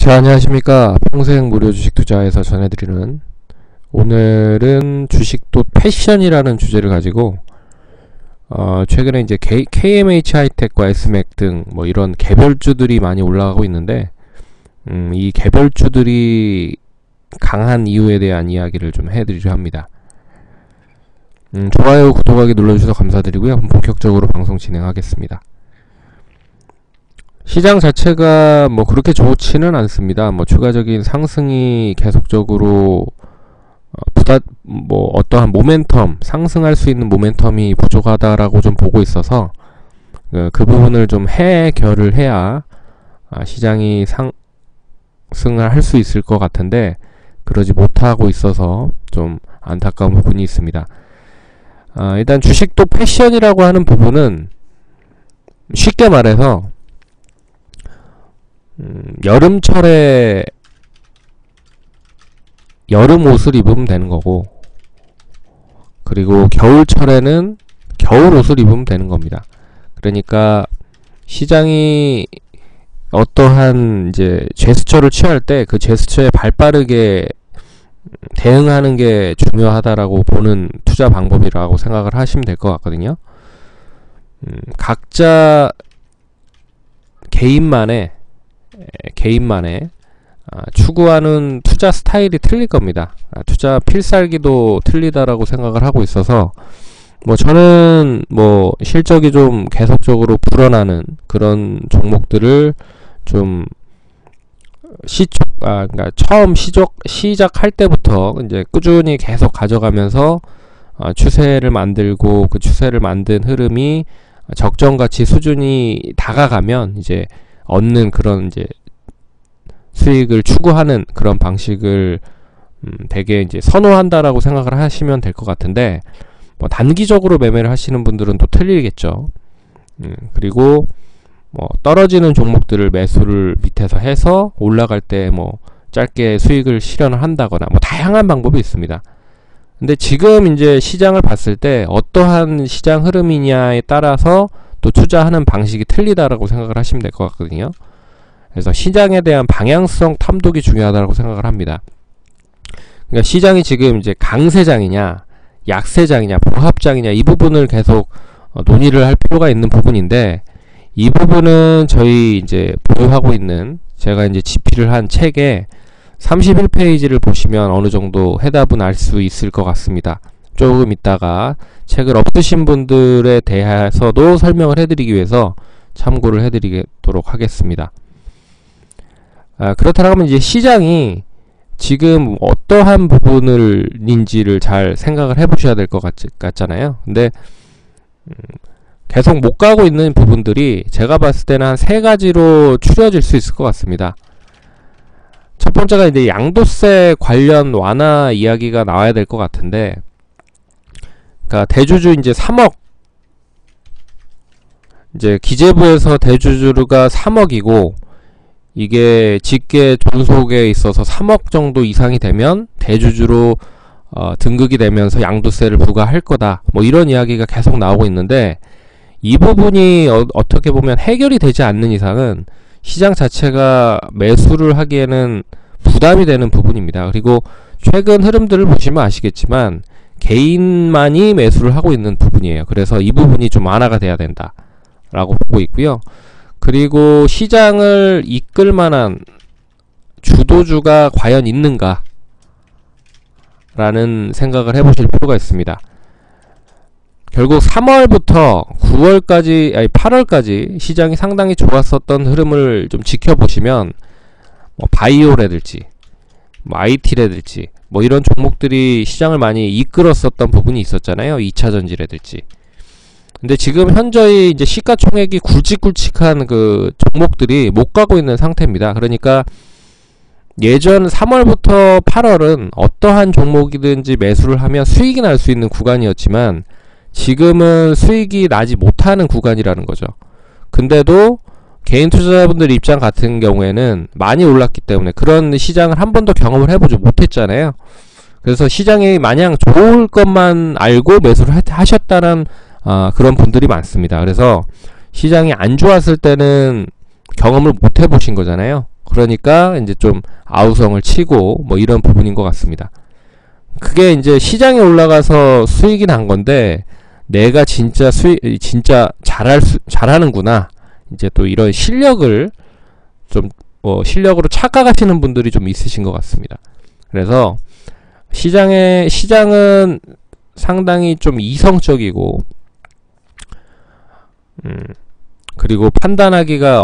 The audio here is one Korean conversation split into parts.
자, 안녕하십니까. 평생 무료 주식 투자에서 전해드리는, 오늘은 주식도 패션이라는 주제를 가지고 최근에 이제 KMH 하이텍과 SMAC 등 뭐 이런 개별주들이 많이 올라가고 있는데, 이 개별주들이 강한 이유에 대한 이야기를 좀 해드리려 합니다. 좋아요, 구독하기 눌러주셔서 감사드리고요. 본격적으로 방송 진행하겠습니다. 시장 자체가 뭐 그렇게 좋지는 않습니다. 뭐 추가적인 상승이 계속적으로 어떠한 모멘텀, 상승할 수 있는 모멘텀이 부족하다라고 좀 보고 있어서 그 부분을 좀 해결을 해야 시장이 상승을 할 수 있을 것 같은데, 그러지 못하고 있어서 좀 안타까운 부분이 있습니다. 일단 주식도 패션이라고 하는 부분은 쉽게 말해서 여름철에 여름 옷을 입으면 되는 거고, 그리고 겨울철에는 겨울 옷을 입으면 되는 겁니다. 그러니까 시장이 어떠한 이제 제스처를 취할 때 그 제스처에 발빠르게 대응하는 게 중요하다라고 보는 투자 방법이라고 생각을 하시면 될 것 같거든요. 각자 개인만의 추구하는 투자 스타일이 틀릴 겁니다. 투자 필살기도 틀리다라고 생각을 하고 있어서, 저는 실적이 좀 계속적으로 불어나는 그런 종목들을 좀 그러니까 처음 시작할 때부터 이제 꾸준히 계속 가져가면서 추세를 만들고, 그 추세를 만든 흐름이 적정가치 수준이 다가가면 이제 얻는 그런 이제 수익을 추구하는 그런 방식을 되게 이제 선호한다라고 생각을 하시면 될 것 같은데, 단기적으로 매매를 하시는 분들은 또 틀리겠죠. 그리고 떨어지는 종목들을 매수를 밑에서 해서 올라갈 때 짧게 수익을 실현을 한다거나 다양한 방법이 있습니다. 근데 지금 이제 시장을 봤을 때 어떠한 시장 흐름이냐에 따라서 또 투자하는 방식이 틀리다라고 생각을 하시면 될 것 같거든요. 그래서 시장에 대한 방향성 탐독이 중요하다고 생각을 합니다. 그러니까 시장이 지금 이제 강세장이냐, 약세장이냐, 보합장이냐, 이 부분을 계속 논의를 할 필요가 있는 부분인데, 이 부분은 저희 이제 보유하고 있는, 제가 이제 집필을 한 책에 31페이지를 보시면 어느 정도 해답은 알 수 있을 것 같습니다. 조금 있다가 책을 없으신 분들에 대해서도 설명을 해드리기 위해서 참고를 해드리도록 하겠습니다. 그렇다면 이제 시장이 지금 어떠한 부분인지를 잘 생각을 해보셔야 될 것 같잖아요. 근데 계속 못 가고 있는 부분들이 제가 봤을 때는 한 세 가지로 추려질 수 있을 것 같습니다. 첫 번째가 이제 양도세 관련 완화 이야기가 나와야 될 것 같은데, 그러니까 대주주 이제 3억, 이제 기재부에서 대주주가 3억이고, 이게 직계 존속에 있어서 3억 정도 이상이 되면 대주주로 등극이 되면서 양도세를 부과할 거다, 이런 이야기가 계속 나오고 있는데, 이 부분이 어떻게 보면 해결이 되지 않는 이상은 시장 자체가 매수를 하기에는 부담이 되는 부분입니다. 그리고 최근 흐름들을 보시면 아시겠지만 개인만이 매수를 하고 있는 부분이에요. 그래서 이 부분이 좀 완화가 돼야 된다 라고 보고 있고요. 그리고 시장을 이끌 만한 주도주가 과연 있는가 라는 생각을 해보실 필요가 있습니다. 결국 3월부터 8월까지 시장이 상당히 좋았었던 흐름을 좀 지켜보시면 바이오라든지 IT라든지 이런 종목들이 시장을 많이 이끌었었던 부분이 있었잖아요. 2차전지라든지. 근데 지금 현저히 이제 시가총액이 굵직굵직한 그 종목들이 못 가고 있는 상태입니다. 그러니까 예전 3월부터 8월은 어떠한 종목이든지 매수를 하면 수익이 날 수 있는 구간이었지만, 지금은 수익이 나지 못하는 구간이라는 거죠. 근데도 개인 투자자분들 입장 같은 경우에는 많이 올랐기 때문에 그런 시장을 한 번도 경험을 해보지 못했잖아요. 그래서 시장이 마냥 좋을 것만 알고 매수를 하셨다는 그런 분들이 많습니다. 그래서 시장이 안 좋았을 때는 경험을 못 해보신 거잖아요. 그러니까 이제 좀 아우성을 치고 뭐 이런 부분인 것 같습니다. 그게 이제 시장에 올라가서 수익이 난 건데, 내가 진짜 잘하는구나. 이제 또 이런 실력을 좀, 실력으로 착각하시는 분들이 좀 있으신 것 같습니다. 그래서 시장은 상당히 좀 이성적이고, 그리고 판단하기가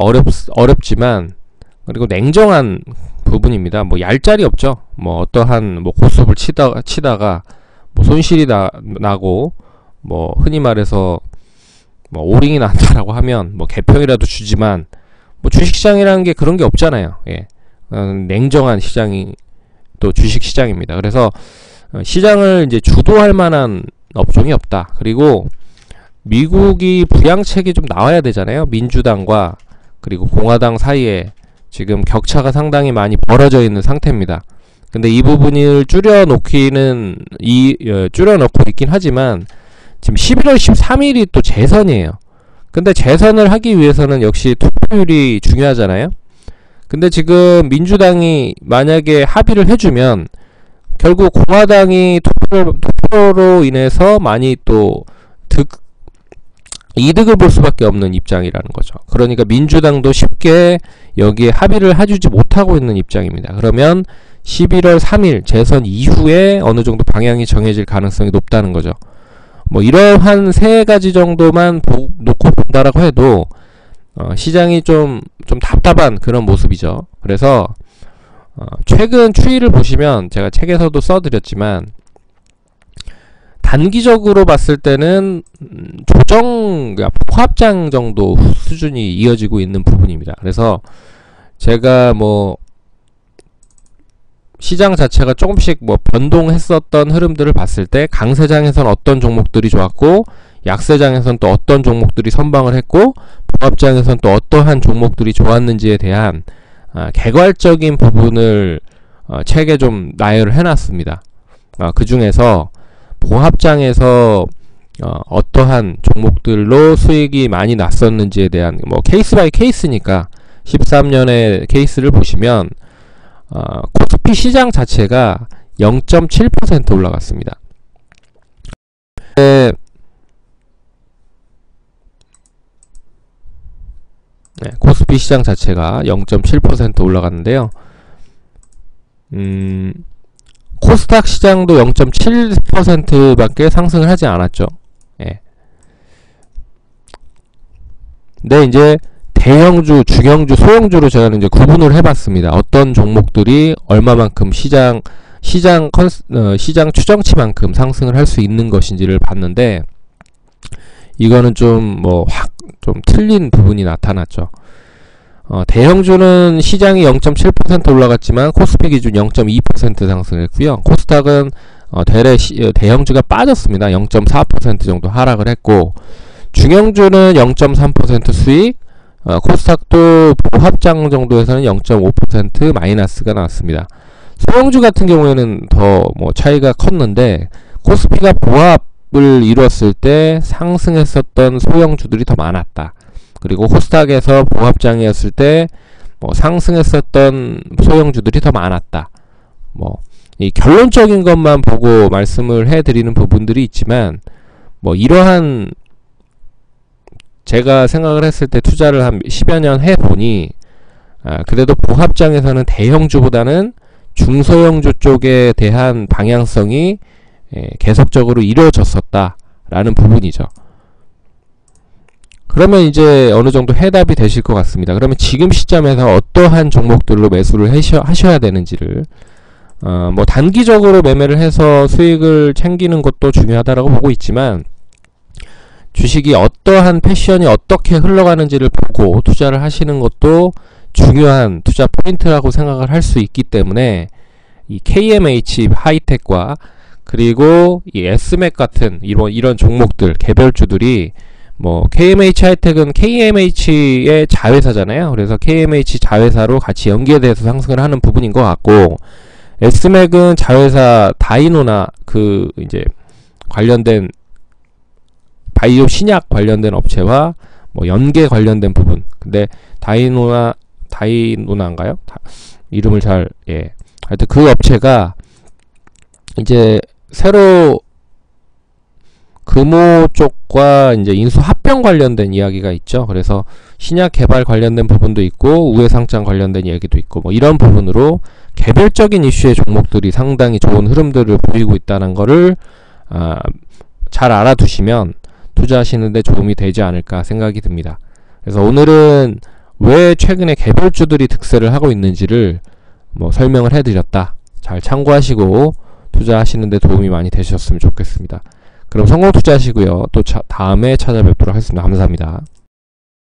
어렵지만, 그리고 냉정한 부분입니다. 뭐 얄짤이 없죠. 뭐 어떠한 뭐 고스톱을 치다가 뭐 손실이 나고 뭐 흔히 말해서 뭐 오링이 난다라고 하면 뭐 개평이라도 주지만, 뭐 주식시장이라는 게 그런 게 없잖아요. 예. 냉정한 시장이 또 주식시장입니다. 그래서 시장을 이제 주도할 만한 업종이 없다. 그리고 미국이 부양책이 좀 나와야 되잖아요. 민주당과 그리고 공화당 사이에 지금 격차가 상당히 많이 벌어져 있는 상태입니다. 근데 이 부분을 줄여놓고 있긴 하지만, 지금 11월 13일이 또 재선이에요. 근데 재선을 하기 위해서는 역시 투표율이 중요하잖아요. 근데 지금 민주당이 만약에 합의를 해주면 결국 공화당이 투표로 인해서 많이 또 이득을 볼 수밖에 없는 입장이라는 거죠. 그러니까 민주당도 쉽게 여기에 합의를 해주지 못하고 있는 입장입니다. 그러면 11월 3일 재선 이후에 어느 정도 방향이 정해질 가능성이 높다는 거죠. 뭐 이러한 세 가지 정도만 놓고 본다라고 해도 시장이 좀 답답한 그런 모습이죠. 그래서 최근 추이를 보시면 제가 책에서도 써드렸지만, 단기적으로 봤을 때는 포합장 정도 수준이 이어지고 있는 부분입니다. 그래서 제가 뭐 시장 자체가 조금씩 뭐 변동했었던 흐름들을 봤을 때, 강세장에선 어떤 종목들이 좋았고, 약세장에선 또 어떤 종목들이 선방을 했고, 보합장에선 또 어떠한 종목들이 좋았는지에 대한 개괄적인 부분을 책에 좀 나열을 해놨습니다. 그 중에서 보합장에서 어떠한 종목들로 수익이 많이 났었는지에 대한 뭐 케이스 바이 케이스니까 13년의 케이스를 보시면 코스피 시장 자체가 0.7% 올라갔습니다. 코스피 시장 자체가 0.7% 올라갔는데요. 코스닥 시장도 0.7%밖에 상승을 하지 않았죠. 예. 근데 이제 대형주, 중형주, 소형주로 제가 이제 구분을 해봤습니다. 어떤 종목들이 얼마만큼 시장 추정치만큼 상승을 할 수 있는 것인지를 봤는데, 이거는 좀 틀린 부분이 나타났죠. 대형주는 시장이 0.7% 올라갔지만 코스피 기준 0.2% 상승했고요. 코스닥은 대형주가 빠졌습니다. 0.4% 정도 하락을 했고, 중형주는 0.3% 수익, 코스닥도 보합장 정도에서는 0.5% 마이너스가 나왔습니다. 소형주 같은 경우에는 더 차이가 컸는데, 코스피가 보합을 이뤘을 때 상승했었던 소형주들이 더 많았다. 그리고 코스닥에서 보합장이었을 때 상승했었던 소형주들이 더 많았다. 이 결론적인 것만 보고 말씀을 해드리는 부분들이 있지만, 이러한 제가 생각을 했을 때 투자를 한 10여 년 해보니, 그래도 보합장에서는 대형주보다는 중소형주 쪽에 대한 방향성이 계속적으로 이루어졌었다라는 부분이죠. 그러면 이제 어느 정도 해답이 되실 것 같습니다. 그러면 지금 시점에서 어떠한 종목들로 매수를 하셔야 되는지를, 단기적으로 매매를 해서 수익을 챙기는 것도 중요하다라고 보고 있지만, 주식이 어떠한 패션이 어떻게 흘러가는지를 보고 투자를 하시는 것도 중요한 투자 포인트라고 생각을 할 수 있기 때문에, 이 KMH 하이텍과 그리고 이 SMAC 같은 이런 종목들, 개별주들이 KMH 하이텍은 KMH의 자회사잖아요. 그래서 KMH 자회사로 같이 연계돼서 상승을 하는 부분인 것 같고, SMAC은 자회사 다이노나 이제 관련된 바이오 신약 관련된 업체와 연계 관련된 부분. 근데 다이노나 다이노나인가요? 이름을 잘, 예. 하여튼 그 업체가 이제 새로 금호 쪽과 이제 인수 합병 관련된 이야기가 있죠. 그래서 신약 개발 관련된 부분도 있고 우회상장 관련된 얘기도 있고 뭐 이런 부분으로 개별적인 이슈의 종목들이 상당히 좋은 흐름들을 보이고 있다는 거를 잘 알아두시면 투자하시는데 도움이 되지 않을까 생각이 듭니다. 그래서 오늘은 왜 최근에 개별주들이 득세를 하고 있는지를 뭐 설명을 해드렸다. 잘 참고하시고 투자하시는데 도움이 많이 되셨으면 좋겠습니다. 그럼 성공 투자하시고요. 또 다음에 찾아뵙도록 하겠습니다. 감사합니다.